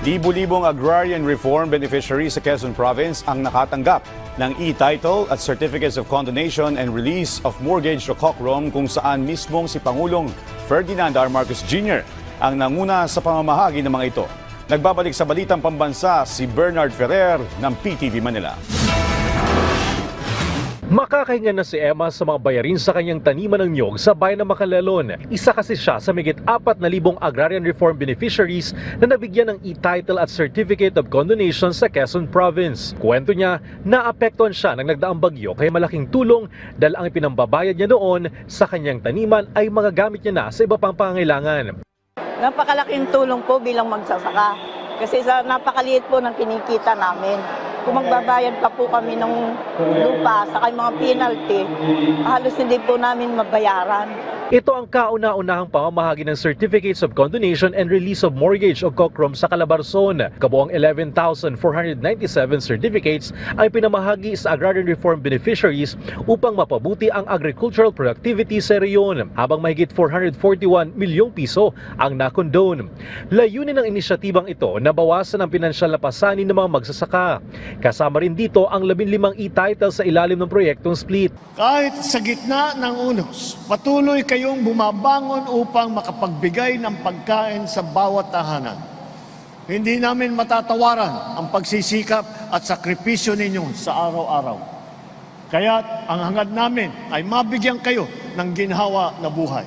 Libo-libong agrarian reform beneficiaries sa Quezon Province ang nakatanggap ng e-title at certificates of condonation and release of mortgage o COCROM, kung saan mismong si Pangulong Ferdinand R. Marcos Jr. ang nanguna sa pamamahagi ng mga ito. Nagbabalik sa Balitang Pambansa si Bernard Ferrer ng PTV Manila. Makakahinga na si Emma sa mga bayarin sa kanyang taniman ng niyog sa bayan ng Makalalon. Isa kasi siya sa mahigit 4,000 agrarian reform beneficiaries na nabigyan ng e-title at certificate of condonation sa Quezon Province. Kwento niya, naapektuhan siya ng nagdaang bagyo kaya malaking tulong dahil ang ipinambabayad niya noon sa kanyang taniman ay magagamit niya na sa iba pang pangangailangan. Napakalaking tulong po bilang magsasaka kasi sa napakaliit po ng kinikita namin. Kung magbabayad pa po kami ng lupa sa mga penalty, halos hindi po namin mabayaran. Ito ang kauna-unahang pamamahagi ng Certificates of Condonation and Release of Mortgage o COCROM sa Calabarzon. Kabuang 11,497 certificates ay pinamahagi sa agrarian reform beneficiaries upang mapabuti ang agricultural productivity sa reyon, habang mahigit 441 milyong piso ang nakondone. Layunin ng inisyatibang ito na bawasan ang pinansyal na pasanin ng mga magsasaka. Kasama rin dito ang 15 e-title sa ilalim ng proyektong split. Kahit sa gitna ng unos, patuloy kayong bumabangon upang makapagbigay ng pagkain sa bawat tahanan. Hindi namin matatawaran ang pagsisikap at sakripisyo ninyo sa araw-araw. Kaya't ang hangad namin ay mabigyan kayo ng ginhawa na buhay.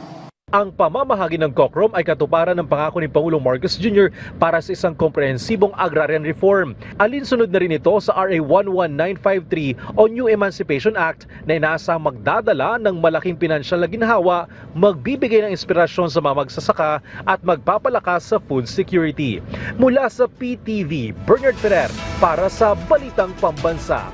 Ang pamamahagi ng COCROM ay katuparan ng pangako ni Pangulong Marcos Jr. para sa isang komprehensibong agrarian reform. Alinsunod na rin ito sa RA 11953 o New Emancipation Act na inaasang magdadala ng malaking pinansyal na ginhawa, magbibigay ng inspirasyon sa mga magsasaka at magpapalakas sa food security. Mula sa PTV, Bernard Ferrer para sa Balitang Pambansa.